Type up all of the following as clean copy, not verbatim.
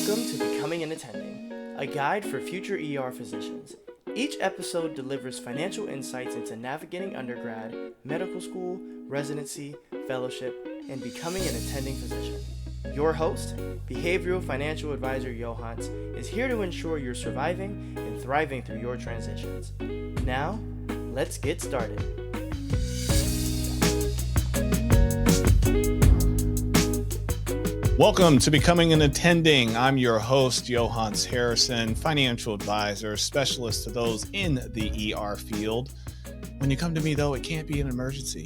Welcome to Becoming an Attending, a guide for future ER physicians. Each episode delivers financial insights into navigating undergrad, medical school, residency, fellowship, and becoming an attending physician. Your host, behavioral financial advisor Yohance, is here to ensure you're surviving and thriving through your transitions. Now, let's get started. Welcome to Becoming an Attending. I'm your host, Yohance Harrison, financial advisor, specialist to those in the ER field. When you come to me, though, it can't be an emergency.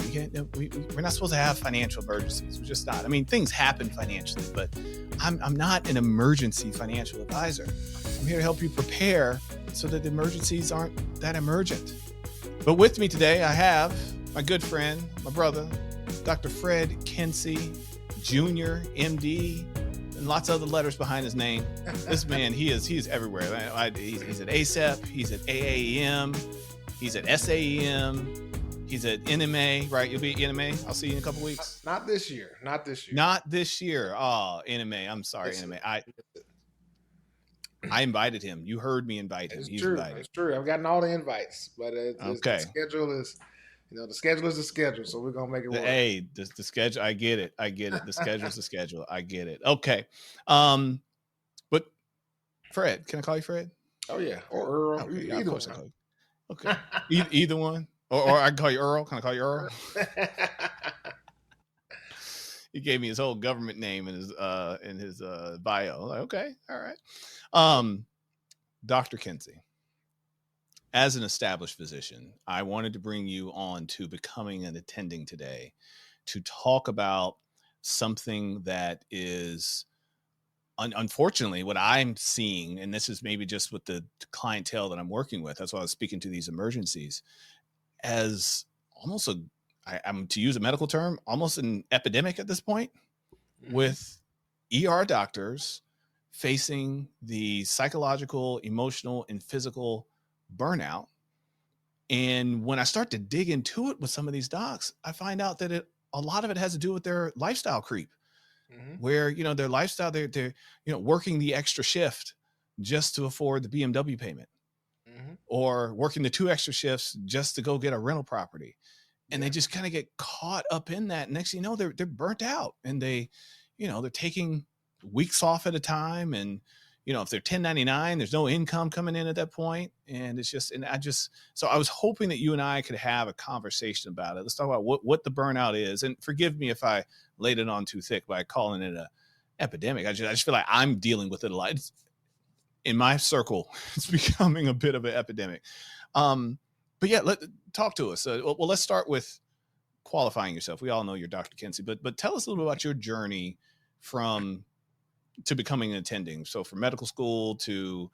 We're not supposed to have financial emergencies. We're just not. I mean, things happen financially, but I'm not an emergency financial advisor. I'm here to help you prepare so that the emergencies aren't that emergent. But with me today, I have my good friend, my brother, Dr. Fred Kency Jr, MD, and lots of other letters behind his name. This man, he's everywhere. He's at ACEP, he's at AAEM, he's at SAEM, he's at NMA, right? You'll be at NMA. I'll see you in a couple weeks. Not this year. Not this year. Oh, NMA. I'm sorry, NMA. I invited him. You heard me invite him. It's true. It's true. I've gotten all the invites, but okay. The schedule is. The schedule is the schedule, so we're going to make it work. Hey, the schedule, I get it. The schedule's the schedule. I get it. Okay. But Fred, can I call you Fred? Oh, yeah. Or Earl. Okay, either one. Okay. Either one. Or I can call you Earl. Can I call you Earl? He gave me his whole government name in his bio. I'm like, okay. All right. Dr. Kency. As an established physician, I wanted to bring you on to Becoming an Attending today to talk about something that is, unfortunately, what I'm seeing, and this is maybe just with the clientele that I'm working with, that's why I was speaking to these emergencies, as almost I'm to use a medical term, almost an epidemic at this point, with ER doctors facing the psychological, emotional, and physical burnout. And when I start to dig into it with some of these docs, I find out that a lot of it has to do with their lifestyle creep, where, their lifestyle, they're working the extra shift just to afford the BMW payment, or working the 2 extra shifts just to go get a rental property. And they just kind of get caught up in that. Next thing you know, they're burnt out, and they're taking weeks off at a time. And if they're 1099, there's no income coming in at that point. And it's just, so I was hoping that you and I could have a conversation about it. Let's talk about what the burnout is. And forgive me if I laid it on too thick by calling it an epidemic. I just feel like I'm dealing with it a lot. In my circle, it's becoming a bit of an epidemic. But yeah, talk to us. Well, let's start with qualifying yourself. We all know you're Dr. Kency, but tell us a little bit about your journey to becoming an attending. So from medical school to,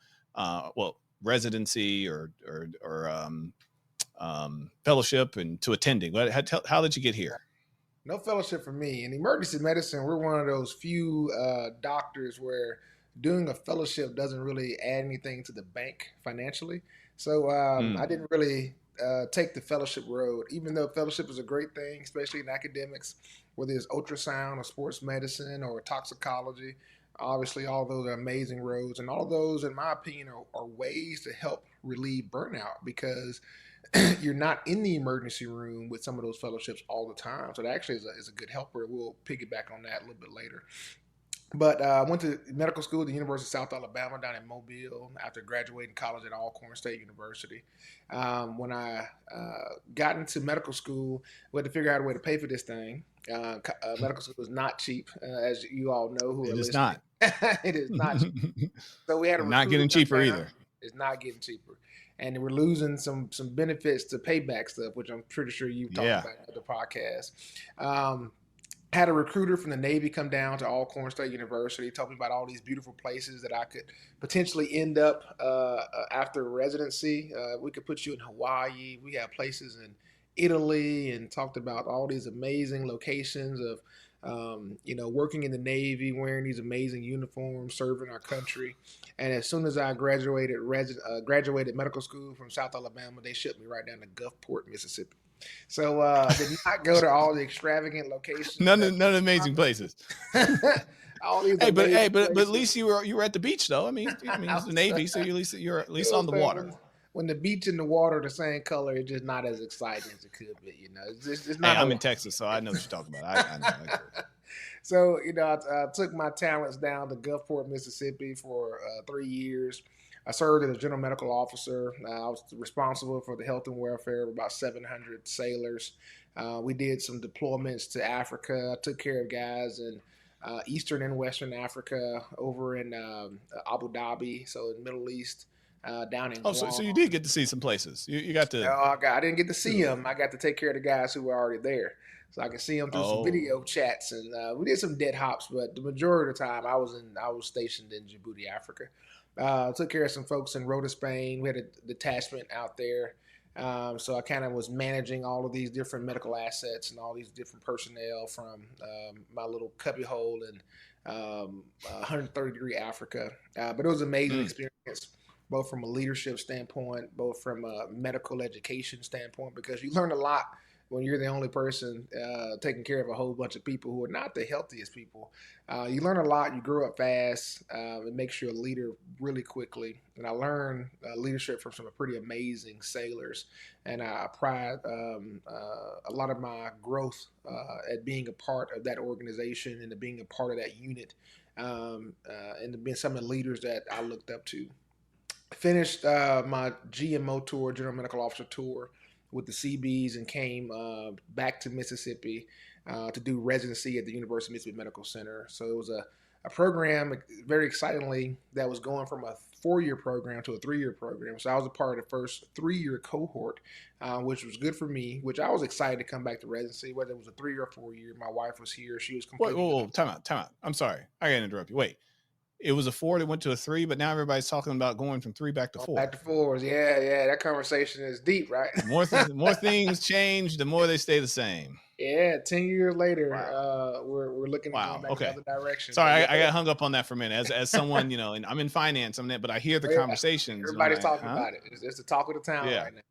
residency or fellowship and to attending. How did you get here? No fellowship for me. In emergency medicine, we're one of those few doctors where doing a fellowship doesn't really add anything to the bank financially. So I didn't really take the fellowship road, even though fellowship is a great thing, especially in academics, whether it's ultrasound or sports medicine or toxicology. Obviously, all those are amazing roads, and all those, in my opinion, are ways to help relieve burnout, because you're not in the emergency room with some of those fellowships all the time. So that actually is a good helper. We'll piggyback on that a little bit later. But I went to medical school at the University of South Alabama down in Mobile after graduating college at Alcorn State University. When I got into medical school, we had to figure out a way to pay for this thing. Medical school is not cheap, as you all know who are listening. It is not. It is not cheap. So we had to not getting cheaper either. It's not getting cheaper. And we're losing some benefits to payback stuff, which I'm pretty sure you've talked about at the podcast. Had a recruiter from the Navy come down to Alcorn State University, told me about all these beautiful places that I could potentially end up after residency. We could put you in Hawaii. We have places in Italy, and talked about all these amazing locations of, working in the Navy, wearing these amazing uniforms, serving our country. And as soon as I graduated medical school from South Alabama, they shipped me right down to Gulfport, Mississippi. So did not go to all the extravagant locations. None of the amazing places. All these Hey, amazing but at places. least you were at the beach though. I mean, it's the Navy, so you're at You least know on what the I'm saying? water. When the beach and the water are the same color, it's just not as exciting as it could be. It's Hey, not I'm a. in Texas, so I know what you're talking about. I know. I get it. So I took my talents down to Gulfport, Mississippi for 3 years. I served as a general medical officer. I was responsible for the health and welfare of about 700 sailors. We did some deployments to Africa. I took care of guys in Eastern and Western Africa, over in Abu Dhabi, so in the Middle East, down in Oh, so Guam. you did get to see some places. You got to. I didn't get to see them. I got to take care of the guys who were already there, so I could see them through some Oh, video chats, and we did some dead hops. But the majority of the time, I was stationed in Djibouti, Africa. Took care of some folks in Rota, Spain. We had a detachment out there, so I kind of was managing all of these different medical assets and all these different personnel from my little cubbyhole in 130-degree Africa. But it was an amazing experience, both from a leadership standpoint, both from a medical education standpoint, because you learn a lot when you're the only person taking care of a whole bunch of people who are not the healthiest people. You learn a lot. You grow up fast. It makes you a leader really quickly. And I learned leadership from some pretty amazing sailors. And I pride a lot of my growth at being a part of that organization and being a part of that unit, and being some of the leaders that I looked up to. Finished my GMO tour, General Medical Officer tour, with the CBs, and came back to Mississippi to do residency at the University of Mississippi Medical Center. So it was a program, very excitingly, that was going from a 4-year program to a 3-year program. So I was a part of the first 3-year cohort, which was good for me, which I was excited to come back to residency, whether it was a 3 or 4 year. My wife was here. She was completely. whoa, time out. I'm sorry. I gotta interrupt you. Wait, it was a 4 that went to a 3, but now everybody's talking about going from 3 back to 4. Back to 4s. Yeah. That conversation is deep, right? More things change, the more they stay the same. Yeah, 10 years later, Wow. we're looking at going back the Okay. other direction. Sorry, But yeah, I got hung up on that for a minute. As someone, and I'm in finance, but I hear the conversations. And I'm everybody's like, talking huh? about it. It's the talk of the town Yeah, right now.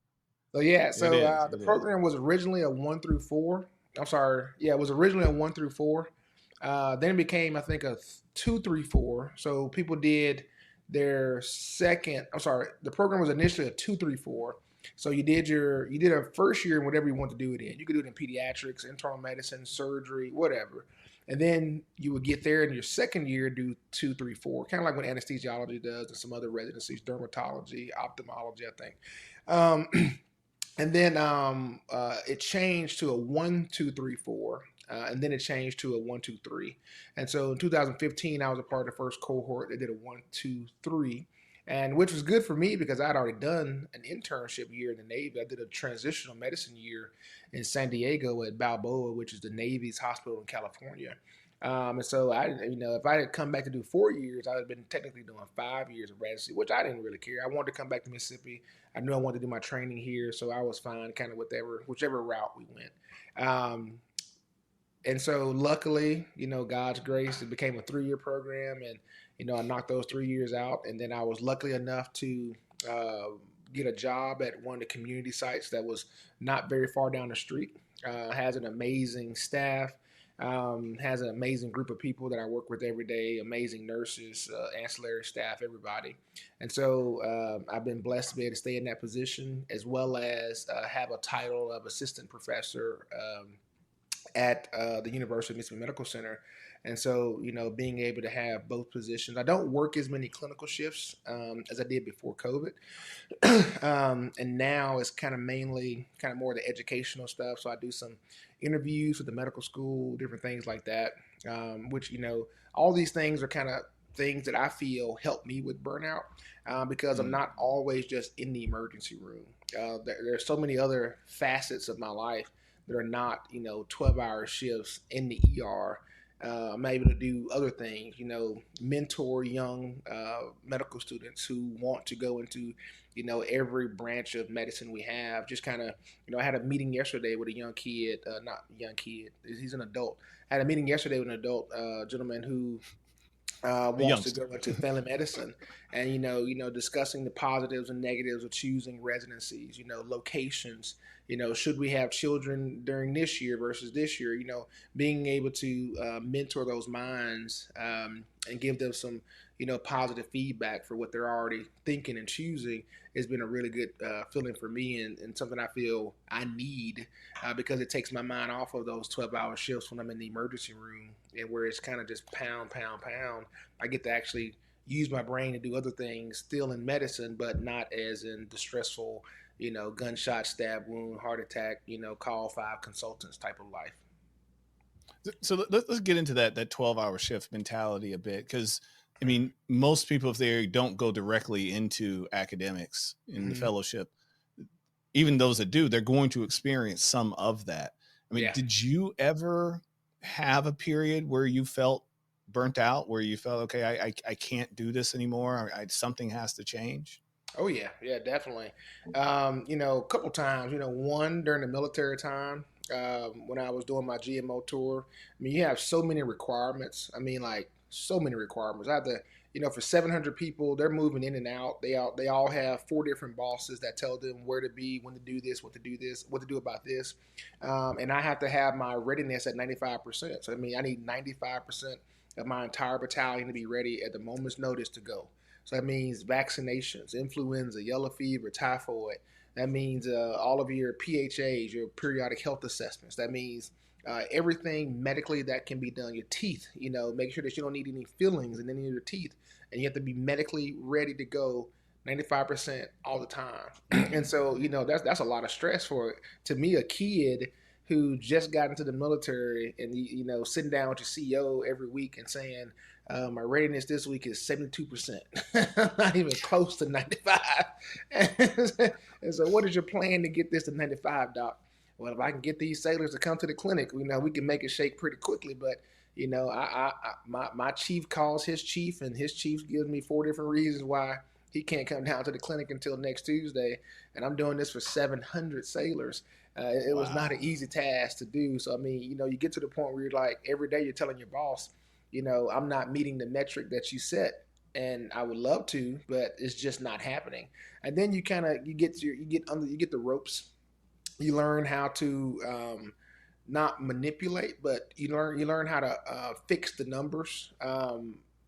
So yeah, it is. the program was originally a 1 through 4. I'm sorry, yeah, it was originally a 1 through 4. Then it became, I think, a 2, 3, 4. So people did their second. I'm sorry, the program was initially a 2, 3, 4. So you did a first year in whatever you want to do it in. You could do it in pediatrics, internal medicine, surgery, whatever. And then you would get there in your second year, do 2, 3, 4, kind of like what anesthesiology does and some other residencies, dermatology, ophthalmology, I think. And then it changed to a 1, 2, 3, 4. And then it changed to a 1, 2, 3. And so in 2015, I was a part of the first cohort that did a 1, 2, 3, and which was good for me because I'd already done an internship year in the Navy. I did a transitional medicine year in San Diego at Balboa, which is the Navy's hospital in California. And so if I had come back to do 4 years, I would have been technically doing 5 years of residency, which I didn't really care. I wanted to come back to Mississippi. I knew I wanted to do my training here, so I was fine, kind of whichever route we went. And so luckily, God's grace, it became a 3-year program, and I knocked those 3 years out, and then I was lucky enough to get a job at one of the community sites that was not very far down the street. Has an amazing staff, has an amazing group of people that I work with every day, amazing nurses, ancillary staff, everybody. And so I've been blessed to be able to stay in that position, as well as have a title of assistant professor at the University of Mississippi Medical Center. And so, being able to have both positions, I don't work as many clinical shifts as I did before COVID. And now it's kind of mainly more the educational stuff. So I do some interviews with the medical school, different things like that, which, all these things are kind of things that I feel help me with burnout because I'm not always just in the emergency room. There's so many other facets of my life that are not, 12-hour shifts in the ER. I'm able to do other things, mentor young medical students who want to go into, every branch of medicine we have. Just kind of, I had a meeting yesterday with a young kid, not young kid, he's an adult. I had a meeting yesterday with an adult gentleman who wants to go into family medicine, and discussing the positives and negatives of choosing residencies, locations, should we have children during this year versus this year? Being able to mentor those minds and give them some, positive feedback for what they're already thinking and choosing has been a really good feeling for me, and something I feel I need because it takes my mind off of those 12-hour shifts when I'm in the emergency room, and where it's kind of just pound, pound, pound. I get to actually use my brain to do other things still in medicine, but not as in the stressful, gunshot, stab wound, heart attack, call 5 consultants type of life. So let's get into that 12-hour shift mentality a bit, because I mean, most people, if they don't go directly into academics in the fellowship, even those that do, they're going to experience some of that. I mean, did you ever have a period where you felt burnt out, where you felt, okay, I can't do this anymore, something has to change? Oh yeah, definitely. A couple times. One during the military time, when I was doing my GMO tour. I mean, you have so many requirements. I mean, like so many requirements. I have to, for 700 people, they're moving in and out. They all have 4 different bosses that tell them where to be, when to do this, what to do about this, and I have to have my readiness at 95%. So I mean, I need 95% of my entire battalion to be ready at the moment's notice to go. So that means vaccinations, influenza, yellow fever, typhoid. That means all of your PHAs, your periodic health assessments. That means everything medically that can be done. Your teeth, make sure that you don't need any fillings in any of your teeth. And you have to be medically ready to go 95% all the time. And so, that's a lot of stress for, to me, a kid who just got into the military and, sitting down with your CEO every week and saying, my readiness this week is 72%, not even close to 95. And so what is your plan to get this to 95, Doc? Well, if I can get these sailors to come to the clinic, we can make it shake pretty quickly. But, my chief calls his chief, and his chief gives me 4 different reasons why he can't come down to the clinic until next Tuesday. And I'm doing this for 700 sailors. It was not an easy task to do. So, I mean, you get to the point where you're like, every day you're telling your boss, I'm not meeting the metric that you set, and I would love to, but it's just not happening. And then you get the ropes. You learn how to not manipulate, but you learn how to fix the numbers,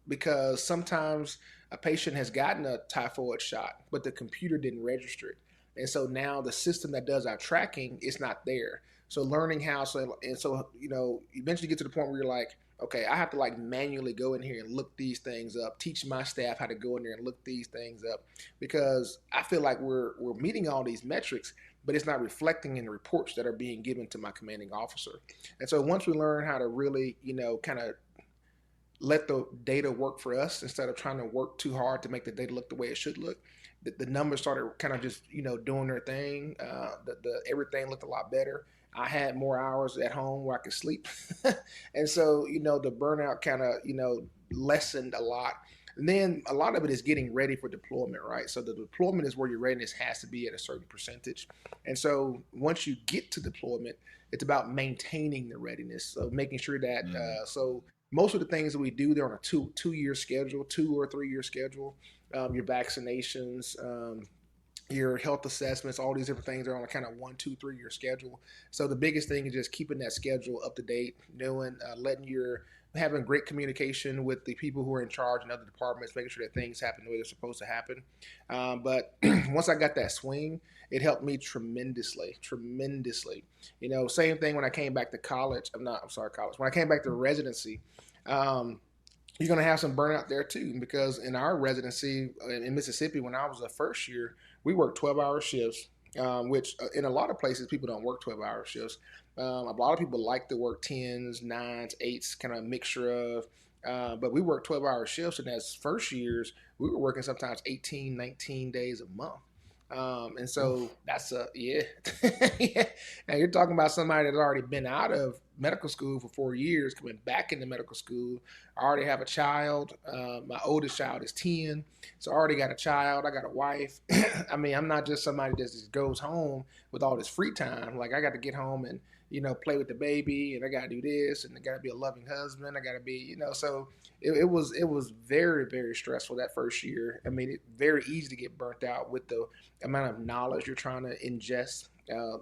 because sometimes a patient has gotten a typhoid shot, but the computer didn't register it, and so now the system that does our tracking is not there. So learning how, eventually get to the point where you're like, okay, I have to like manually go in here and look these things up, teach my staff how to go in there and look these things up, because I feel like we're meeting all these metrics, but it's not reflecting in the reports that are being given to my commanding officer. And so once we learn how to really, kind of let the data work for us instead of trying to work too hard to make the data look the way it should look, the numbers started kind of just, doing their thing. Everything looked a lot better. I had more hours at home where I could sleep. And so, the burnout kind of, lessened a lot. And then a lot of it is getting ready for deployment, right? So the deployment is where your readiness has to be at a certain percentage. And so once you get to deployment, it's about maintaining the readiness. So making sure that, so most of the things that we do, they're on a two-year schedule, 2 or 3 year schedule. Your vaccinations, your health assessments, all these different things are on a kind of 1, 2, 3 year schedule. So the biggest thing is just keeping that schedule up to date, knowing, having great communication with the people who are in charge in other departments, making sure that things happen the way they're supposed to happen. But once I got that swing, it helped me tremendously. Same thing when I came back to college. When I came back to residency, you're going to have some burnout there too, because in our residency in Mississippi, when I was a first year, we worked 12-hour shifts, which in a lot of places, people don't work 12-hour shifts. A lot of people like to work 10s, 9s, 8s, kind of mixture of, but we worked 12-hour shifts, and as first years, we were working sometimes 18, 19 days a month. And so that's yeah. And you're talking about somebody that's already been out of medical school for 4 years, coming back into medical school. I already have a child. My oldest child is 10. So I already got a child. I got a wife. I mean, I'm not just somebody that just goes home with all this free time. Like, I got to get home and, play with the baby, and I got to do this, and I got to be a loving husband. I got to be, so it was very, very stressful that first year. I mean, it's very easy to get burnt out with the amount of knowledge you're trying to ingest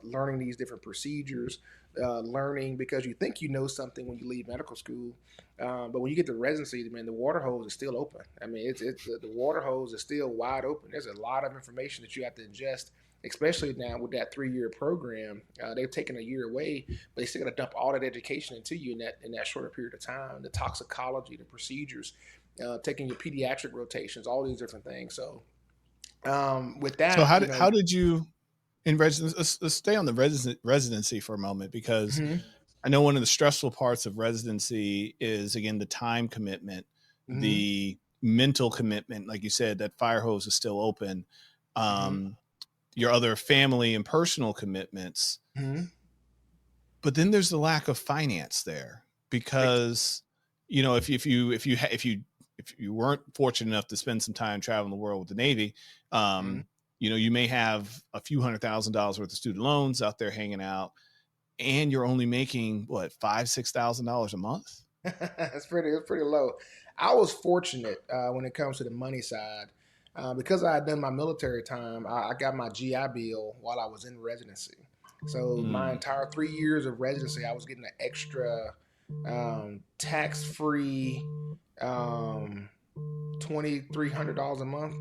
learning these different procedures, learning because you think you know something when you leave medical school, but when you get to residency, man, the water hose is still open. I mean, it's the water hose is still wide open. There's a lot of information that you have to ingest, especially now with that 3-year program. They've taken a year away, but they still got to dump all that education into you in that shorter period of time. The toxicology, the procedures, taking your pediatric rotations, all these different things. So with that, so how did you in residency? Let's stay on the residency for a moment, because mm-hmm. I know one of the stressful parts of residency is, again, the time commitment, Mm-hmm. the mental commitment. Like you said, that fire hose is still open. Mm-hmm. Your other family and personal commitments. Mm-hmm. But then there's the lack of finance there, because, you know, if you weren't fortunate enough to spend some time traveling the world with the Navy, Mm-hmm. you know, you may have a few $100,000 worth of student loans out there hanging out, and you're only making what, $5,000-$6,000 a month. It's pretty low. I was fortunate when it comes to the money side. Because I had done my military time, I got my GI Bill while I was in residency. So my entire 3 years of residency, I was getting an extra tax-free $2,300 a month.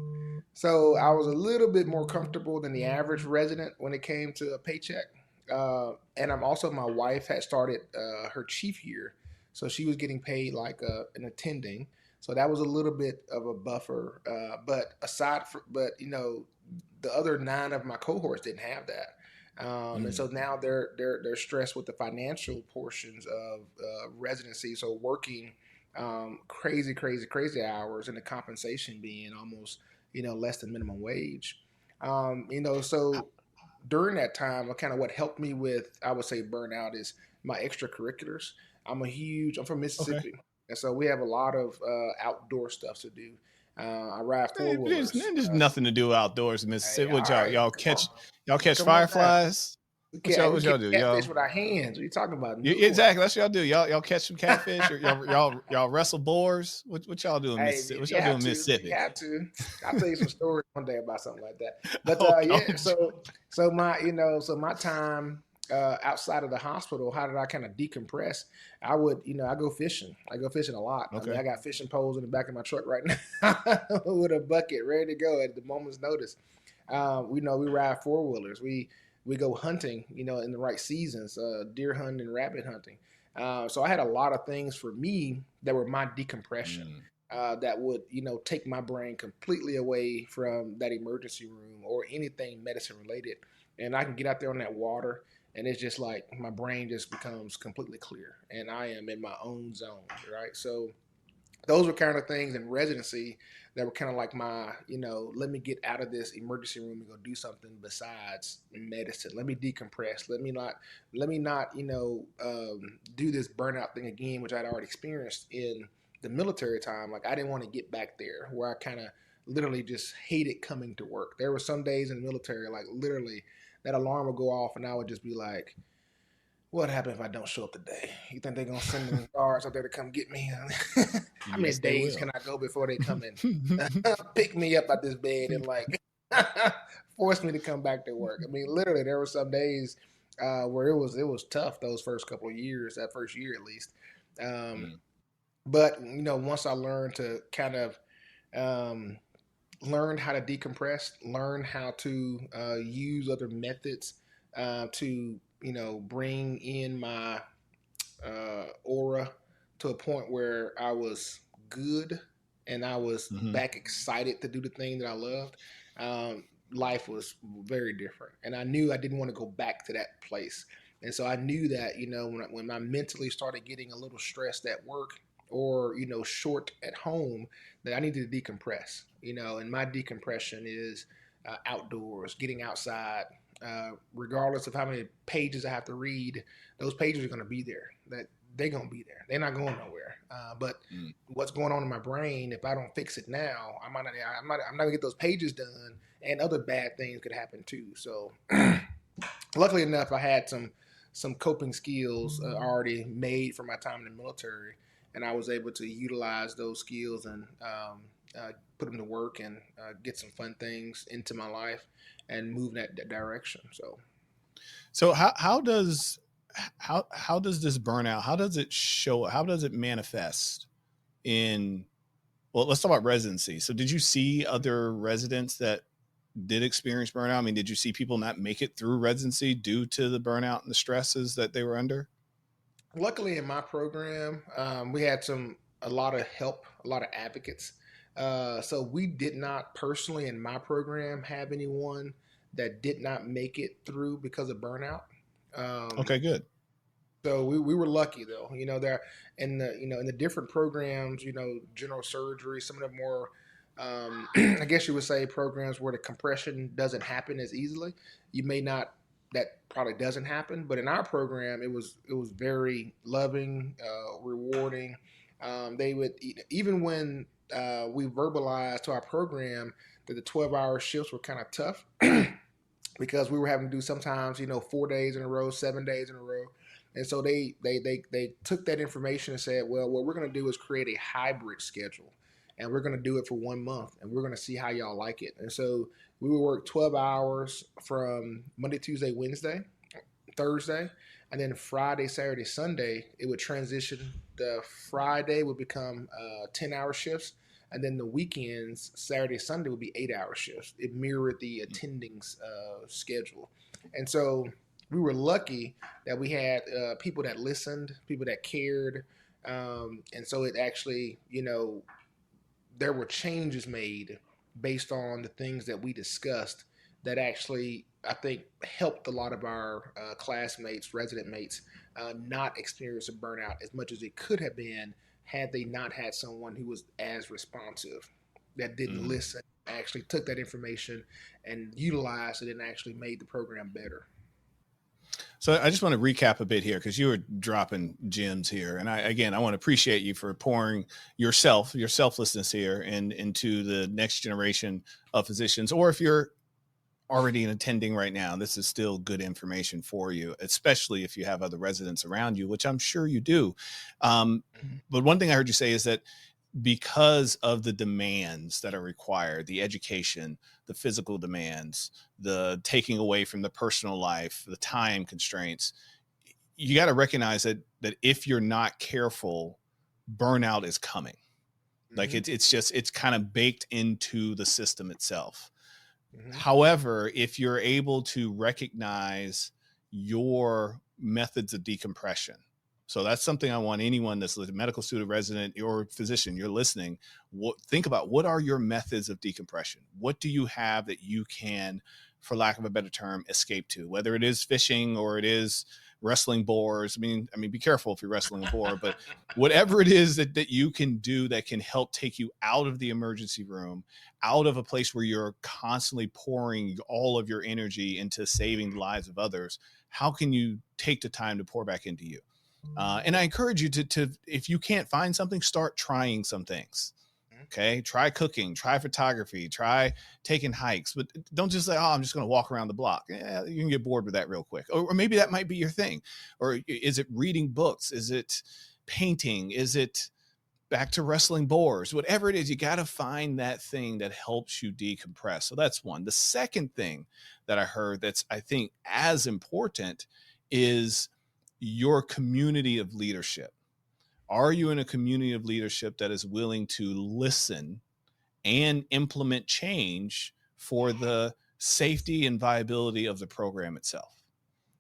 So I was a little bit more comfortable than the average resident when it came to a paycheck. And I'm also, my wife had started her chief year, so she was getting paid like an attending. So that was a little bit of a buffer. But you know, the other 9 of my cohorts didn't have that. And so now they're stressed with the financial portions of residency. So working crazy hours, and the compensation being almost, you know, less than minimum wage. You know, so during that time, kind of what helped me with, I would say, burnout is my extracurriculars. I'm from Okay. Mississippi, and so we have a lot of outdoor stuff to do. I ride four wheelers. There's nothing to do outdoors in Hey, Mississippi. all What right, y'all catch come on now. fireflies? We What catch y'all do? catfish with our hands. What are you talking about? Newport. Exactly. That's what y'all do. Y'all catch some catfish, or y'all wrestle boars. What y'all do in Hey, Mississippi? What you y'all do have in to. You Mississippi? have to. I'll tell you some stories one day about something like that. But yeah, I'm so my time outside of the hospital, how did I kind of decompress? I would, I go fishing. I go fishing a lot. I mean, okay. I got fishing poles in the back of my truck right now with a bucket ready to go at the moment's notice. We ride four wheelers. We go hunting, in the right seasons, deer hunting and rabbit hunting. So I had a lot of things for me that were my decompression. That would, take my brain completely away from that emergency room or anything medicine related. And I can get out there on that water, and it's just like my brain just becomes completely clear, and I am in my own zone, right? So those were kind of things in residency that were kind of like my, let me get out of this emergency room and go do something besides medicine. Let me decompress. Let me not, do this burnout thing again, which I'd already experienced in the military time. Like, I didn't want to get back there where I kind of literally just hated coming to work. There were some days in the military, like literally that alarm would go off and I would just be like, what happened if I don't show up today? You think they're gonna send them guards out there to come get me? How many Yes, they days will. can I go before they come and pick me up out this bed and like force me to come back to work? I mean, literally, there were some days where it was tough those first couple of years, that first year at least. But once I learned to kind of learn how to decompress, learn how to use other methods to bring in my aura to a point where I was good and I was back excited to do the thing that I loved. Life was very different, and I knew I didn't want to go back to that place. And so I knew that when I mentally started getting a little stressed at work or short at home, that I needed to decompress. And my decompression is outdoors, getting outside, regardless of how many pages I have to read, those pages are going to be there. That they're going to be there. They're not going nowhere. But what's going on in my brain, if I don't fix it now, I'm not going to get those pages done, and other bad things could happen too. So, luckily enough, I had some coping skills already made for my time in the military, and I was able to utilize those skills and put them to work and get some fun things into my life and move in that direction. So, So how does this burnout, how does it show, how does it manifest in, well, let's talk about residency. So did you see other residents that did experience burnout? I mean, did you see people not make it through residency due to the burnout and the stresses that they were under? Luckily, in my program, we had a lot of help, a lot of advocates. So we did not personally in my program have anyone that did not make it through because of burnout. Um, Okay, good. so we were lucky though. There in the in the different programs, general surgery, some of the more I guess you would say programs where the compression doesn't happen as easily. You may not that probably doesn't happen, but in our program, it was very loving, rewarding. They would even when we verbalized to our program that the 12-hour shifts were kind of tough because we were having to do sometimes 4 days in a row, 7 days in a row. And so they took that information and said, well, what we're going to do is create a hybrid schedule, and we're going to do it for 1 month, and we're going to see how y'all like it. And so we would work 12 hours from Monday, Tuesday, Wednesday, Thursday, and then Friday, Saturday, Sunday. It would transition. The Friday would become 10-hour shifts, and then the weekends, Saturday, Sunday, would be 8-hour shifts. It mirrored the attending's schedule, and so we were lucky that we had people that listened, people that cared, and so it actually, there were changes made based on the things that we discussed that actually I think helped a lot of our classmates, resident mates, not experience a burnout as much as it could have been had they not had someone who was as responsive, that didn't Mm. listen, actually took that information and utilized it and actually made the program better. So I just want to recap a bit here because you were dropping gems here, and I want to appreciate you for pouring your selflessness here and into the next generation of physicians. Or if you're already an attending right now, this is still good information for you, especially if you have other residents around you, which I'm sure you do. But one thing I heard you say is that because of the demands that are required, the education, the physical demands, the taking away from the personal life, the time constraints, you got to recognize that if you're not careful, burnout is coming. Like it's kind of baked into the system itself. However, if you're able to recognize your methods of decompression, so that's something I want anyone that's a medical student, resident, or physician, you're listening, think about what are your methods of decompression? What do you have that you can, for lack of a better term, escape to? Whether it is fishing or it is wrestling boars. I mean, be careful if you're wrestling a boar, but whatever it is that you can do that can help take you out of the emergency room, out of a place where you're constantly pouring all of your energy into saving the lives of others. How can you take the time to pour back into you? And I encourage you to, if you can't find something, start trying some things. Okay. Try cooking, try photography, try taking hikes, but don't just say, oh, I'm just going to walk around the block. Yeah, you can get bored with that real quick. Or maybe that might be your thing. Or is it reading books? Is it painting? Is it back to wrestling boars? Whatever it is, you got to find that thing that helps you decompress. So that's one. The second thing that I heard that's, I think, as important is your community of leadership. Are you in a community of leadership that is willing to listen and implement change for the safety and viability of the program itself?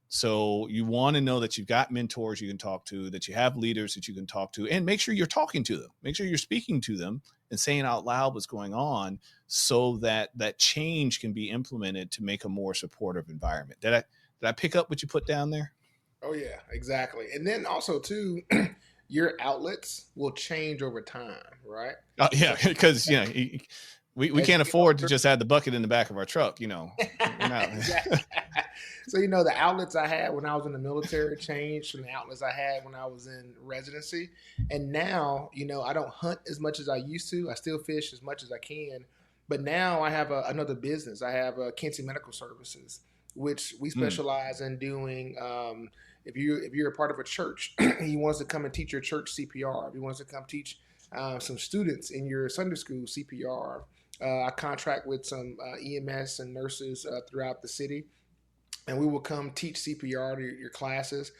So you want to know that you've got mentors you can talk to, that you have leaders that you can talk to, and make sure you're talking to them. Make sure you're speaking to them and saying out loud what's going on so that that change can be implemented to make a more supportive environment. Did I pick up what you put down there? Oh yeah, exactly. And then also too, your outlets will change over time, right? Yeah, So because we as you can't get afford to older, just add the bucket in the back of our truck. We're not. exactly. So the outlets I had when I was in the military changed from the outlets I had when I was in residency, and now I don't hunt as much as I used to. I still fish as much as I can, but now I have another business. I have Kency Medical Services, which we Mm, specialize in doing. If you're a part of a church, he wants to come and teach your church CPR. If he wants to come teach some students in your Sunday school CPR. I contract with some EMS and nurses throughout the city, and we will come teach CPR to your classes.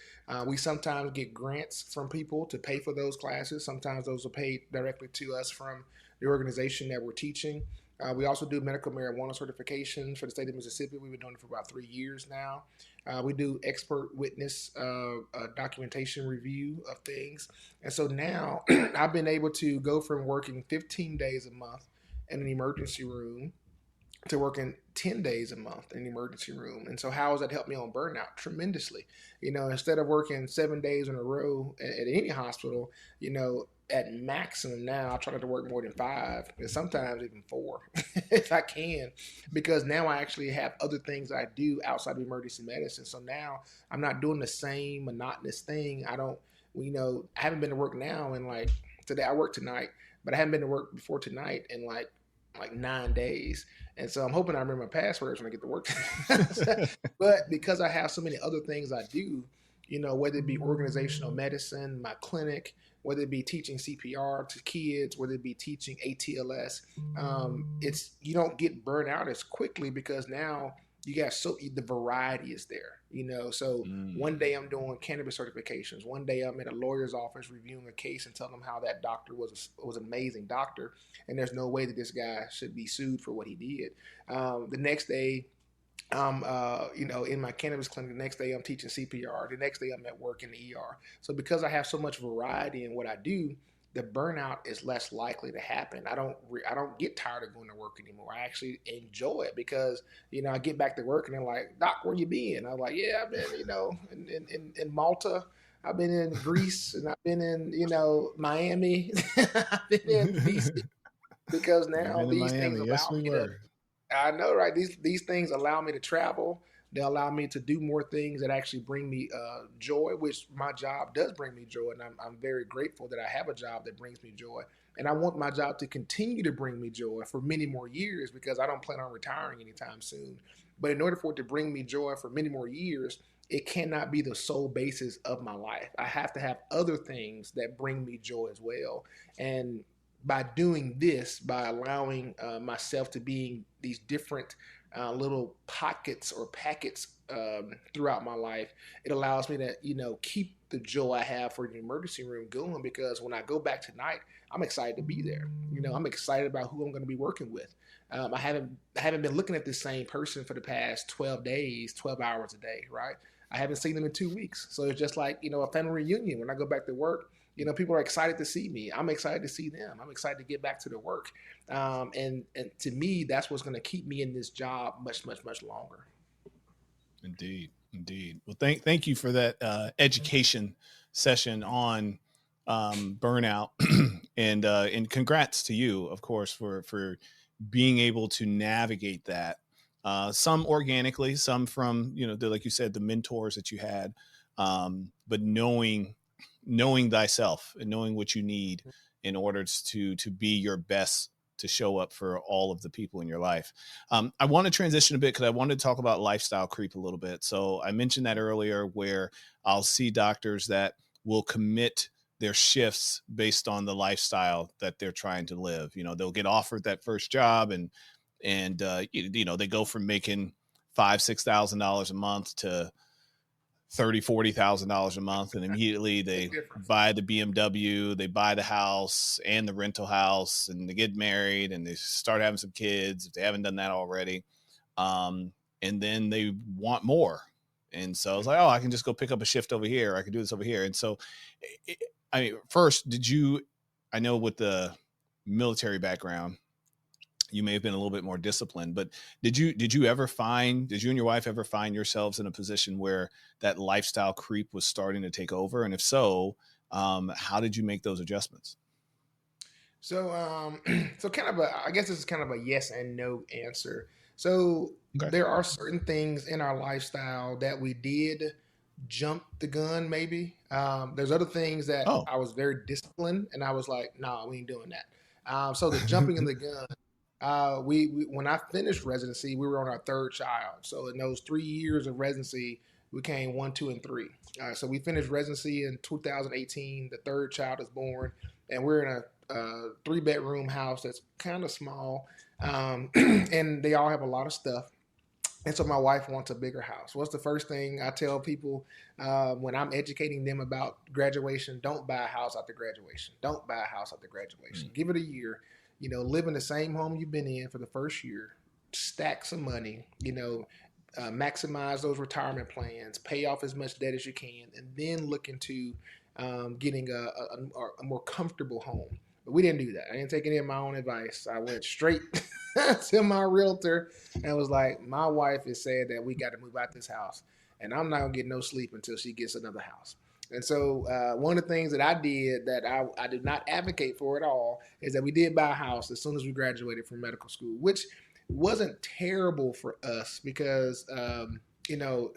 We sometimes get grants from people to pay for those classes. Sometimes those are paid directly to us from the organization that we're teaching. We also do medical marijuana certification for the state of Mississippi. We've been doing it for about 3 years now. We do expert witness documentation review of things. And so now I've been able to go from working 15 days a month in an emergency room to working 10 days a month in the emergency room. And so how has that helped me on burnout? Tremendously. Instead of working 7 days in a row at any hospital, at maximum now, I try not to work more than 5, and sometimes even 4 if I can, because now I actually have other things I do outside of emergency medicine. So now I'm not doing the same monotonous thing. I haven't been to work now in like today. I work tonight, but I haven't been to work before tonight in like 9 days. And so I'm hoping I remember my passwords when I get to work. But because I have so many other things I do, whether it be organizational medicine, my clinic, whether it be teaching CPR to kids, whether it be teaching ATLS, you don't get burnt out as quickly because now you got the variety is there. So one day I'm doing cannabis certifications. One day I'm at a lawyer's office reviewing a case and telling them how that doctor was an amazing doctor, and there's no way that this guy should be sued for what he did. The next day, in my cannabis clinic. The next day I'm teaching CPR. The next day I'm at work in the ER. So because I have so much variety in what I do, the burnout is less likely to happen. I don't get tired of going to work anymore. I actually enjoy it because I get back to work and they're like, "Doc, where you been?" I'm like, "Yeah, I've been in Malta. I've been in Greece and I've been in Miami. I've been in DC." Because now these things allow me to. I know, right? These things allow me to travel. They allow me to do more things that actually bring me joy, which my job does bring me joy, and I'm very grateful that I have a job that brings me joy. And I want my job to continue to bring me joy for many more years because I don't plan on retiring anytime soon. But in order for it to bring me joy for many more years, it cannot be the sole basis of my life. I have to have other things that bring me joy as well. And by doing this, by allowing myself to be in these different little pockets or packets throughout my life, it allows me to, keep the joy I have for the emergency room going because when I go back tonight, I'm excited to be there. I'm excited about who I'm going to be working with. I haven't been looking at the same person for the past 12 days, 12 hours a day, right? I haven't seen them in 2 weeks. So it's just like, a family reunion. When I go back to work, people are excited to see me. I'm excited to see them. I'm excited to get back to the work. And to me, that's what's going to keep me in this job much, much, much longer. Indeed. Well, thank you for that education session on burnout, and congrats to you, of course, for being able to navigate that. Some organically, some from like you said, the mentors that you had, but knowing thyself and knowing what you need in order to be your best, to show up for all of the people in your life. I want to transition a bit because I wanted to talk about lifestyle creep a little bit. So I mentioned that earlier, where I'll see doctors that will commit their shifts based on the lifestyle that they're trying to live. They'll get offered that first job and they go from making $5,000-$6,000 a month to $30,000-$40,000 a month, and immediately they buy the BMW, they buy the house and the rental house, and they get married and they start having some kids if they haven't done that already, and then they want more. And so I was like, oh, I can just go pick up a shift over here, I can do this over here. And so first, I know with the military background, you may have been a little bit more disciplined, but did you and your wife ever find yourselves in a position where that lifestyle creep was starting to take over? And if so, how did you make those adjustments? So, I guess this is kind of a yes and no answer. So There are certain things in our lifestyle that we did jump the gun, maybe. There's other things that I was very disciplined and I was like, no, we ain't doing that. So the jumping in the gun, we when I finished residency, we were on our third child. So in those 3 years of residency, we came 1, 2, and 3. So we finished residency in 2018. The third child is born, and we're in a 3-bedroom house that's kind of small, and they all have a lot of stuff. And so my wife wants a bigger house. What's the first thing I tell people when I'm educating them about graduation? Don't buy a house after graduation. Don't buy a house after graduation. Give it a year. Live in the same home you've been in for the first year. Stack some money. Maximize those retirement plans. Pay off as much debt as you can, and then look into getting a more comfortable home. But we didn't do that. I didn't take any of my own advice. I went straight to my realtor and was like, my wife has said that we got to move out this house, and I'm not gonna get no sleep until she gets another house. And so one of the things that I did that I did not advocate for at all is that we did buy a house as soon as we graduated from medical school, which wasn't terrible for us because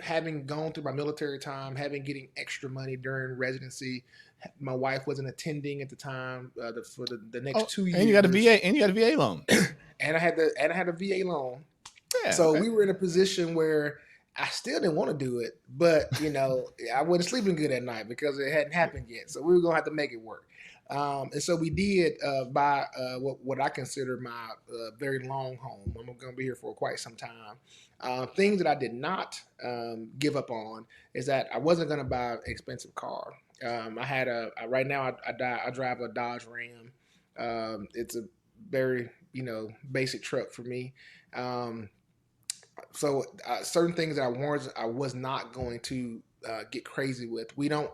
having gone through my military time, getting extra money during residency, my wife wasn't attending at the time for the next 2 years. And you got a VA loan. and I had a VA loan. Yeah, so we were in a position where I still didn't want to do it, but I wasn't sleeping good at night because it hadn't happened yet. So we were gonna have to make it work. And so we did buy what I consider my very long home. I'm going to be here for quite some time. Things that I did not give up on is that I wasn't going to buy an expensive car. I had right now I drive a Dodge Ram. It's a very basic truck for me. So certain things that I was not going to get crazy with. We don't.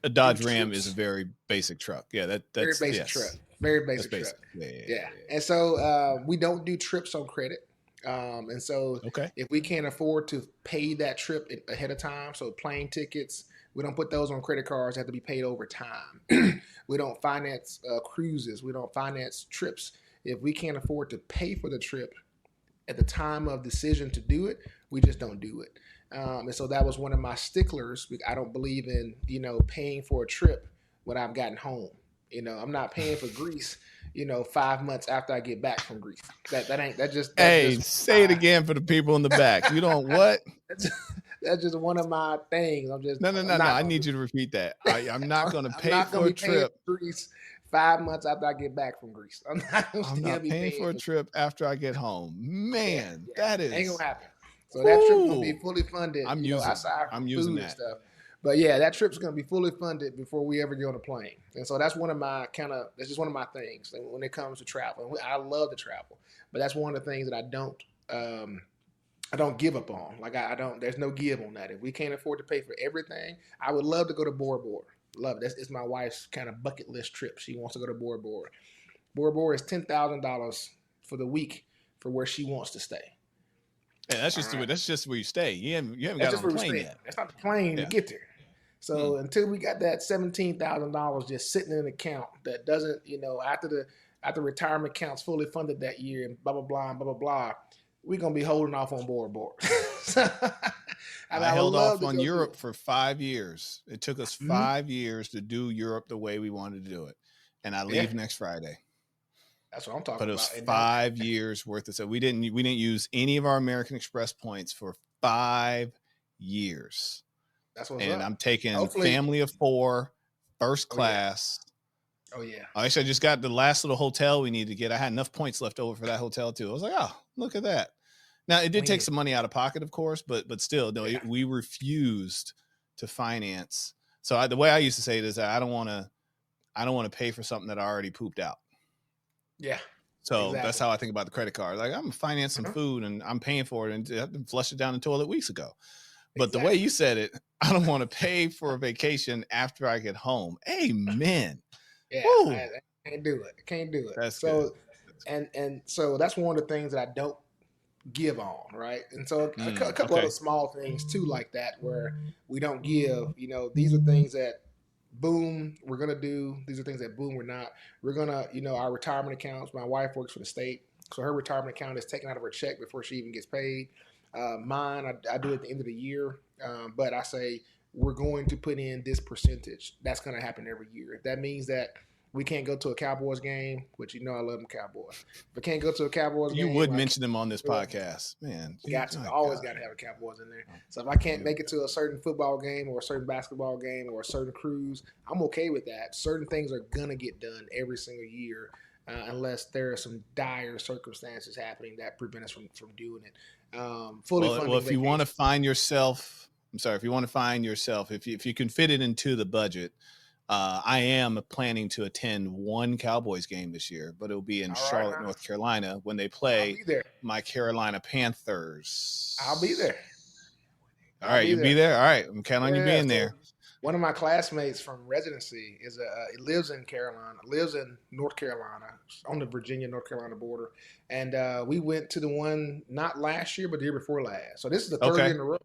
A Dodge Ram is a very basic truck. Yeah, that's very basic truck. Very basic truck. Yeah. And so we don't do trips on credit. And so if we can't afford to pay that trip ahead of time, so plane tickets, we don't put those on credit cards. They have to be paid over time. We don't finance cruises. We don't finance trips. If we can't afford to pay for the trip at the time of decision to do it, we just don't do it. And so that was one of my sticklers. I don't believe in, paying for a trip when I've gotten home. I'm not paying for Greece, 5 months after I get back from Greece. Say it again for the people in the back. You don't what? That's just one of my things. No. I need you to repeat that. I'm not going to pay for a trip. Greece 5 months after I get back from Greece. I'm not paying for a trip after I get home. Man, that is ain't gonna happen. So that trip's gonna be fully funded. I'm using that stuff. But yeah, that trip's gonna be fully funded before we ever get on a plane. And so that's that's just one of my things when it comes to travel. I love to travel, but that's one of the things that I don't give up on. Like I don't. There's no give on that. If we can't afford to pay for everything, I would love to go to Bora Bora. Love it. It's my wife's kind of bucket list trip. She wants to go to Bora Bora. Bora Bora is $10,000 for the week for where she wants to stay. Yeah, that's just where you stay. You haven't got on the plane yet. That's not the plane to get there. So until we got that $17,000 just sitting in an account that doesn't, after retirement account's fully funded that year and blah blah blah and blah blah blah, we're gonna be holding off on Bora Bora. I held off on Europe for 5 years. It took us 5 years to do Europe the way we wanted to do it, and I leave next Friday. That's what I'm talking about. But it was 5 years worth of stuff. We didn't use any of our American Express points for 5 years. That's what's and up. I'm taking family of 4, first class. Oh yeah. Actually, I just got the last little hotel we need to get. I had enough points left over for that hotel too. I was like, oh, look at that. Now it did take some money out of pocket, of course, but still, no, we refused to finance. So the way I used to say it is that I don't want to pay for something that I already pooped out. Yeah. So that's how I think about the credit card. Like I'm gonna finance some food and I'm paying for it, and I flushed it down the toilet weeks ago. But the way you said it, I don't want to pay for a vacation after I get home. Amen. Yeah, I can't do it. I can't do it. That's so good. And so that's one of the things that I don't give on, right? And so a couple other small things too, like that, where we don't give. These are things that boom we're gonna do. These are things that boom we're not. We're gonna, our retirement accounts. My wife works for the state, so her retirement account is taken out of her check before she even gets paid. Mine, I do it at the end of the year, but I say we're going to put in this percentage. That's going to happen every year. If that means that we can't go to a Cowboys game, which I love them Cowboys. If I can't go to a Cowboys game, you would mention them on this podcast, man. Always got to have a Cowboys in there. So if I can't make it to a certain football game or a certain basketball game or a certain cruise, I'm okay with that. Certain things are gonna get done every single year. unless there are some dire circumstances happening that prevent us from doing it. Fully Well, funding if you want to vacation. find yourself, I'm sorry, if you want to find yourself, if you can fit it into the budget, I am planning to attend one Cowboys game this year, but it'll be in All right, Charlotte, now North Carolina, when they I'll play be there. my Carolina I'll be Panthers. there. All I'll right, be you'll be there. there. All right, I'm counting on you Yeah. being So there. one of my classmates from residency lives in Carolina, lives in North Carolina, on the Virginia North Carolina border, and we went to the one not last year but the year before last. So this is the third year Okay, in a row.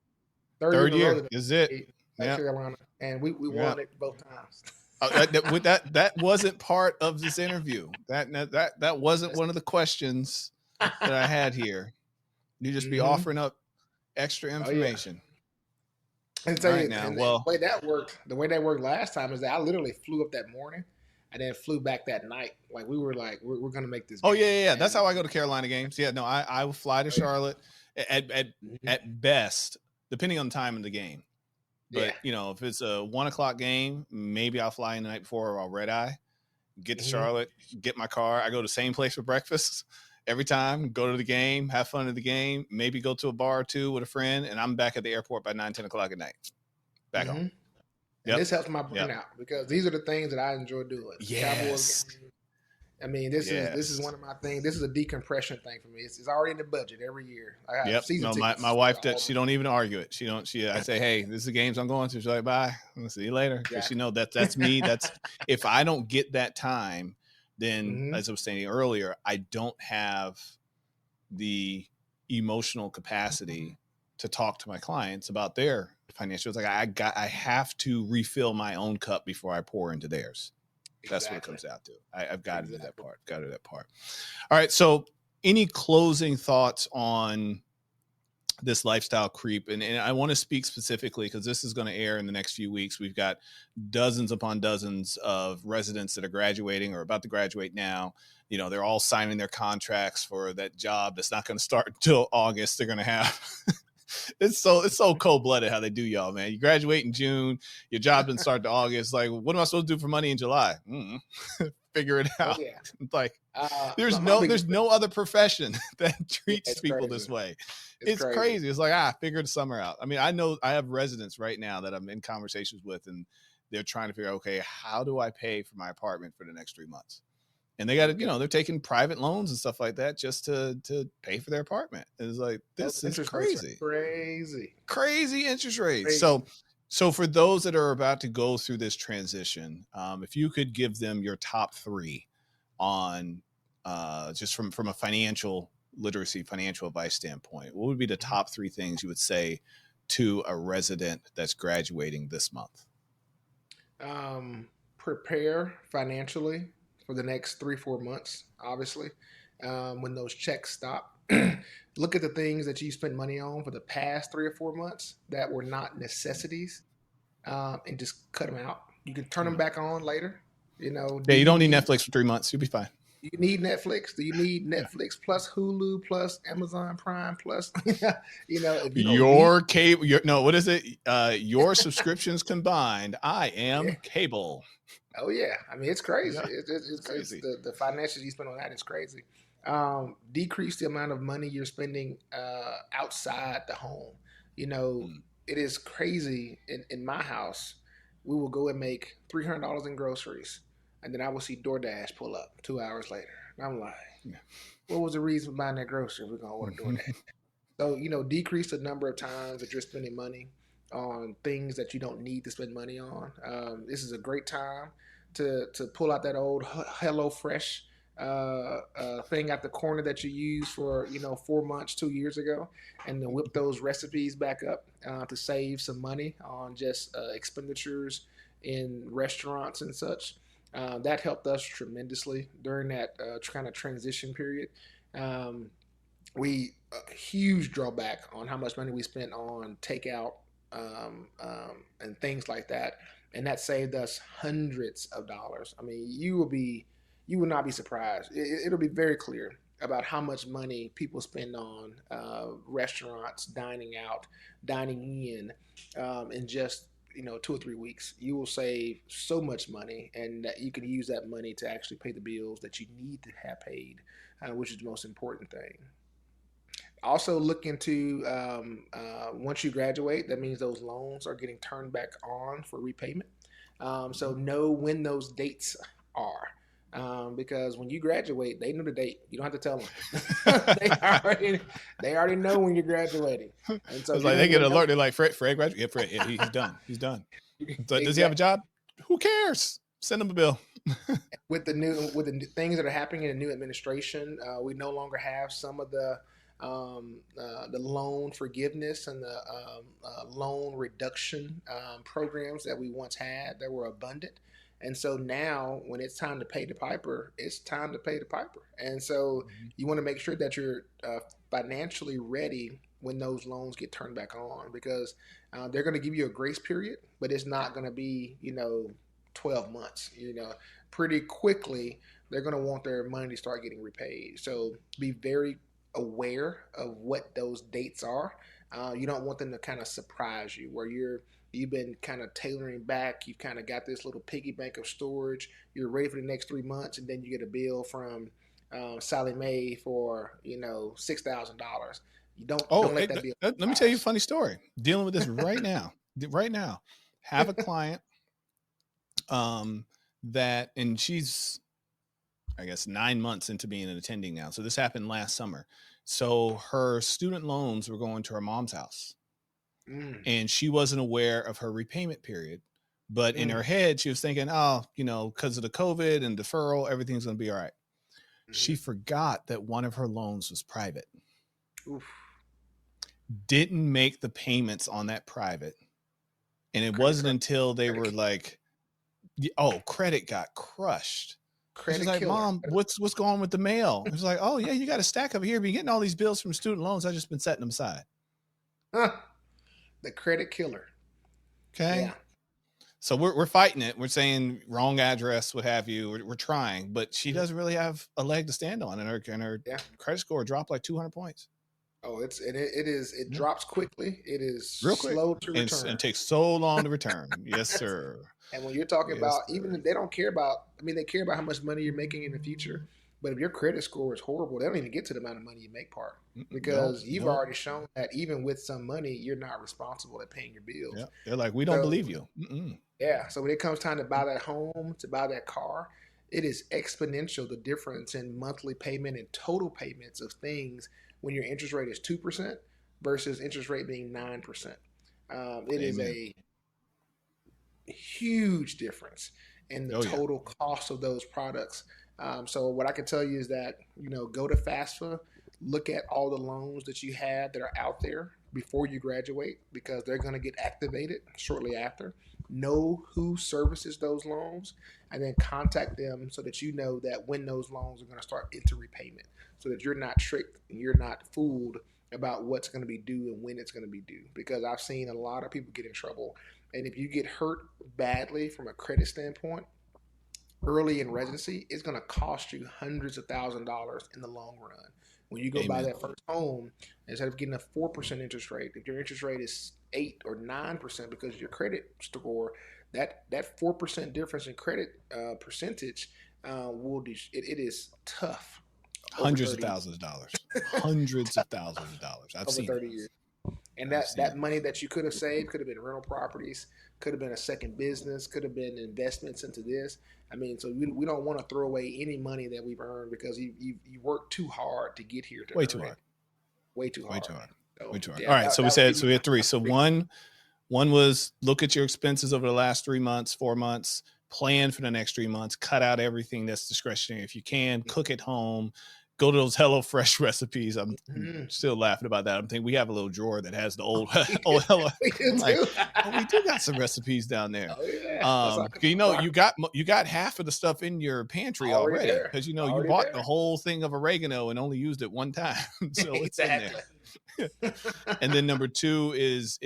Third year in third a row year that this is it. they at Yeah, Carolina, and we yeah. won it both times. That wasn't part of this interview. That wasn't one of the questions that I had here. You just be Hmm. offering up extra Oh yeah. information. And All tell right you, now. and Well, the way that worked last time is that I literally flew up that morning and then flew back that night. Like we were like, we're gonna make this oh game. yeah. That's And how I go to Carolina games. Yeah, no, I will fly to oh, yeah. Charlotte at best, depending on the time of the game. Yeah. But if it's a 1 o'clock game, maybe I'll fly in the night before or I'll red eye, get to Hmm. Charlotte, get my car. I go to the same place for breakfast every time, go to the game, have fun at the game, maybe go to a bar or two with a friend, and I'm back at the airport by 9, 10 o'clock at night. Back home. Hmm. And Yep. this helps my Yep. burnout because these are the things that I enjoy doing. Cowboys Yes. games. I mean, this is Yes. one of my things. This is a decompression thing for me. It's already in the budget every year. I have Yep. season No, tickets my wife, all she the don't even argue it. I say, hey, this is the games I'm going to. She's like, bye. I'll see you later. Because she exactly. know that's me. That's if I don't get that time, then Hmm. as I was saying earlier, I don't have the emotional capacity to talk to my clients about their financials. Like I have to refill my own cup before I pour into theirs. That's what it Exactly. comes out to. I've got to do that Exactly. part. Got to do that part. All right. So, any closing thoughts on this lifestyle creep? And I want to speak specifically because this is going to air in the next few weeks. We've got dozens upon dozens of residents that are graduating or about to graduate now. They're all signing their contracts for that job that's not going to start until August. They're going to have. It's so cold blooded how they do y'all, man. You graduate in June, your job didn't start to August. Like, what am I supposed to do for money in July? Figure it Oh out. yeah. Like, there's My biggest no other profession that yeah, treats it's people crazy. this way. It's It's crazy. crazy. It's like, figure the summer out. I mean, I know I have residents right now that I'm in conversations with, and they're trying to figure out, okay, how do I pay for my apartment for the next 3 months? And they got to, Okay. they're taking private loans and stuff like that just to pay for their apartment. And it's like, Those this is interest rates are crazy. crazy. Crazy interest rates. Crazy. So for those that are about to go through this transition, if you could give them your top three on just from a financial literacy, financial advice standpoint, what would be the top three things you would say to a resident that's graduating this month? Prepare financially for the next 3-4 months. Obviously, when those checks stop, look at the things that you spent money on for the past 3 or 4 months that were not necessities, and just cut them out. You can turn them back on later. Yeah, Do you you don't need need Netflix for 3 months. You'll be fine. do you need Netflix? Do you need Yeah. Netflix plus Hulu plus Amazon Prime plus? If you don't need, Your cable, no, what is it? Your subscriptions combined. I am yeah. cable. Oh yeah, I mean it's crazy. Yeah, It's crazy. the financials you spend on that is crazy. Decrease the amount of money you're spending outside the home. You know, Mm. it is crazy. In my house, we will go and make $300 in groceries, and then I will see DoorDash pull up 2 hours later, and I'm like, Yeah. what was the reason for buying that grocery? We're gonna order DoorDash. So, decrease the number of times that you're spending money on things that you don't need to spend money on. This is a great time to pull out that old Hello Fresh thing at the corner that you used for 4 months, 2 years ago, and then whip those recipes back up to save some money on just expenditures in restaurants and such. That helped us tremendously during that kind of transition period. Um, we a huge drawback on how much money we spent on takeout and things like that, and that saved us hundreds of dollars. I mean, you will not be surprised. It'll be very clear about how much money people spend on restaurants, dining out, dining in, and just 2 or 3 weeks, you will save so much money, and that you can use that money to actually pay the bills that you need to have paid, which is the most important thing. Also, look into once you graduate, that means those loans are getting turned back on for repayment. So know when those dates are. Because when you graduate, they know the date. You don't have to tell them. they already know when you're graduating, and so it's like they get an alert. They're like, Fred graduated. Yeah, Fred, yeah, he's done. He's done. So, does he have a job? Who cares? Send him a bill. With the things that are happening in the new administration, we no longer have some of the loan forgiveness and the loan reduction programs that we once had that were abundant. And so now, when it's time to pay the piper, it's time to pay the piper. And so you want to make sure that you're financially ready when those loans get turned back on, because they're going to give you a grace period, but it's not going to be 12 months. Pretty quickly they're going to want their money to start getting repaid. So be very aware of what those dates are. You don't want them to kind of surprise you where you've been kind of tailoring back. You've kind of got this little piggy bank of storage. You're ready for the next 3 months, and then you get a bill from Sally Mae for $6,000. You don't let that be. Let me tell you a funny story. Dealing with this right now. Right now, have a client that, and she's, I guess, 9 months into being an attending now. So this happened last summer. So her student loans were going to her mom's house. And she wasn't aware of her repayment period, but in her head, she was thinking, because of the COVID and deferral, everything's going to be all right. She forgot that one of her loans was private. Oof. Didn't make the payments on that private. And it wasn't until they were like, credit got crushed. She's like, Mom, what's going on with the mail? It was like, oh yeah, you got a stack over here. Been getting all these bills from student loans. I've just been setting them aside. The credit killer. Okay. Yeah. So we're fighting it. We're saying wrong address, what have you. We're trying, but she doesn't really have a leg to stand on, and her credit score dropped like 200 points. Oh, it drops quickly. It is real quick. Slow to return. And takes so long to return. Yes, sir. And when you're talking about, even if they don't care about, they care about how much money you're making in the future. But if your credit score is horrible, they don't even get to the amount of money you make part, because you've already shown that even with some money, you're not responsible at paying your bills. Yeah. They're like, we don't believe you. Yeah. So when it comes time to buy that home, to buy that car, it is exponential, the difference in monthly payment and total payments of things when your interest rate is 2% versus interest rate being 9%. It is a huge difference in the total cost of those products. So what I can tell you is that, go to FAFSA, look at all the loans that you have that are out there before you graduate, because they're going to get activated shortly after. Know who services those loans, and then contact them so that you know that when those loans are going to start into repayment, so that you're not tricked and you're not fooled about what's going to be due and when it's going to be due. Because I've seen a lot of people get in trouble. And if you get hurt badly from a credit standpoint, early in residency, it's going to cost you hundreds of thousands of dollars in the long run. When you go buy that first home, instead of getting a 4% interest rate, if your interest rate is 8 or 9% because of your credit score, that 4% difference in credit percentage it is tough. Hundreds of thousands of dollars. Hundreds of thousands of dollars. I've seen 30 years. And that money that you could have saved could have been rental properties, could have been a second business, could have been investments into this. So we don't want to throw away any money that we've earned, because you worked too hard to get here. Way too hard. So, Way too hard. All right. So we had 3. So one was look at your expenses over the last 3 months, 4 months, plan for the next 3 months, cut out everything that's discretionary if you can, cook at home. Go to those HelloFresh recipes. I'm still laughing about that. I'm thinking we have a little drawer that has the old Hello. We do got some recipes down there. Oh, yeah. You got half of the stuff in your pantry already, because you bought the whole thing of oregano and only used it one time, so it's in there. And then number 2 is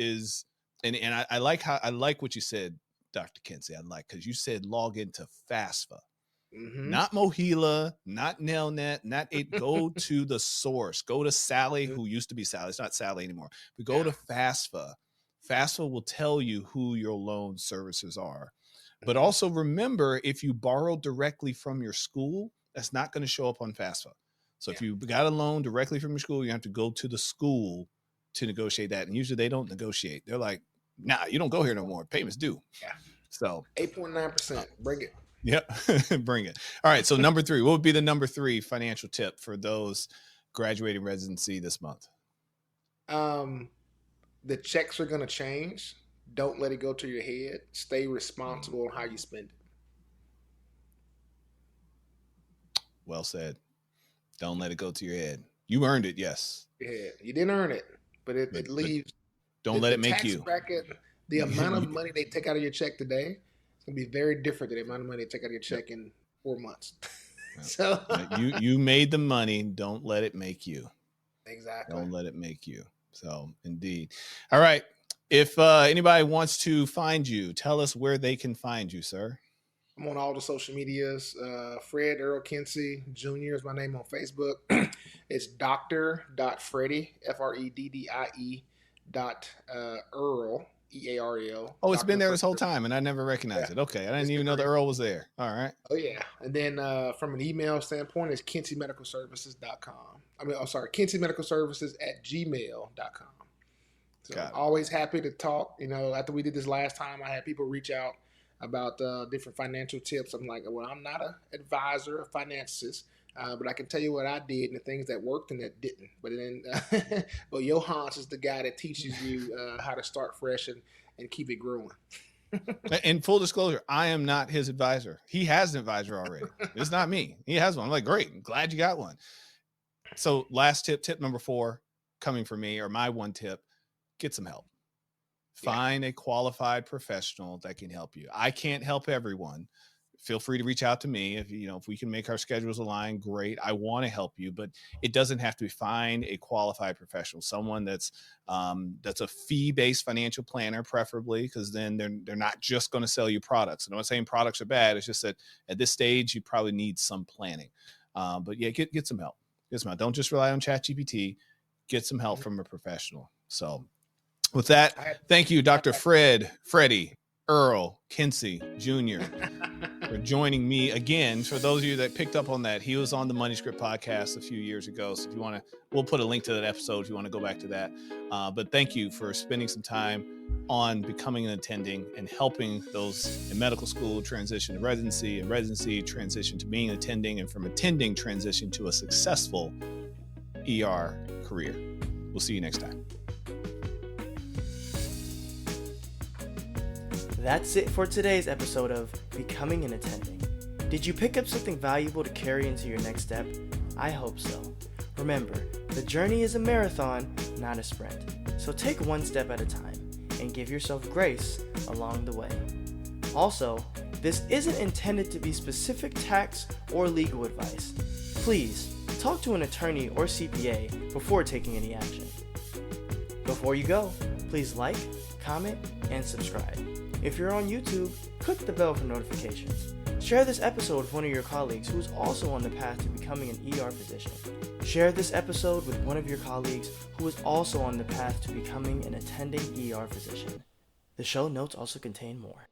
and I like what you said, Dr. Kency. Because you said log into FAFSA. Not Mohila, not Nelnet, not it. Go to the source. Go to Sally, who used to be Sally. It's not Sally anymore. But go to FAFSA. FAFSA will tell you who your loan servicers are. But also remember, if you borrow directly from your school, that's not going to show up on FAFSA. So if you got a loan directly from your school, you have to go to the school to negotiate that. And usually they don't negotiate. They're like, nah, you don't go here no more. Payments due. Yeah. So 8.9%. Bring it. Yep. Bring it. All right. So number 3, what would be the number 3 financial tip for those graduating residency this month? The checks are going to change. Don't let it go to your head. Stay responsible on how you spend it. Well said. Don't let it go to your head. You earned it, yes. Yeah, you didn't earn it, but it leaves. Don't let it make tax you. Bracket, the amount of money they take out of your check today, it's going to be very different than the amount of money they take out of your check in 4 months. So you made the money. Don't let it make you. Exactly. Don't let it make you. So indeed. All right. If anybody wants to find you, tell us where they can find you, sir. I'm on all the social medias. Fred Earl Kency Jr. is my name on Facebook. It's Dr.Freddie, FREDDIE Earl, EARL. Oh, it's been there this whole time, and I never recognized it. Okay, I didn't even know the Earl was there. All right. Oh, yeah. And then from an email standpoint, it's KencyMedicalServices.com. KencyMedicalServices@gmail.com. So I'm always happy to talk. After we did this last time, I had people reach out about different financial tips. I'm like, well, I'm not an advisor of finances, but I can tell you what I did and the things that worked and that didn't. But then, but Yohance is the guy that teaches you how to start fresh and keep it growing. And full disclosure, I am not his advisor. He has an advisor already. It's not me. He has one. I'm like, great. I'm glad you got one. So last tip number 4 coming from me, or my one tip, get some help. Find a qualified professional that can help you. I can't help everyone. Feel free to reach out to me. If we can make our schedules align, great. I want to help you, but it doesn't have to be. Find a qualified professional, someone that's a fee-based financial planner, preferably, because then they're not just going to sell you products. And I'm not saying products are bad. It's just that at this stage, you probably need some planning. But yeah, get some help. Get some help. Don't just rely on ChatGPT. Get some help from a professional. So with that, thank you, Dr. Freddie Earl Kency Jr. for joining me again. For those of you that picked up on that, he was on the Money Script podcast a few years ago. So if you want to, we'll put a link to that episode if you want to go back to that. But thank you for spending some time on becoming an attending and helping those in medical school transition to residency, and residency transition to being an attending, and from attending transition to a successful ER career. We'll see you next time. That's it for today's episode of Becoming an Attending. Did you pick up something valuable to carry into your next step? I hope so. Remember, the journey is a marathon, not a sprint. So take one step at a time and give yourself grace along the way. Also, this isn't intended to be specific tax or legal advice. Please, talk to an attorney or CPA before taking any action. Before you go, please like, comment, and subscribe. If you're on YouTube, click the bell for notifications. Share this episode with one of your colleagues who is also on the path to becoming an ER physician. Share this episode with one of your colleagues who is also on the path to becoming an attending ER physician. The show notes also contain more.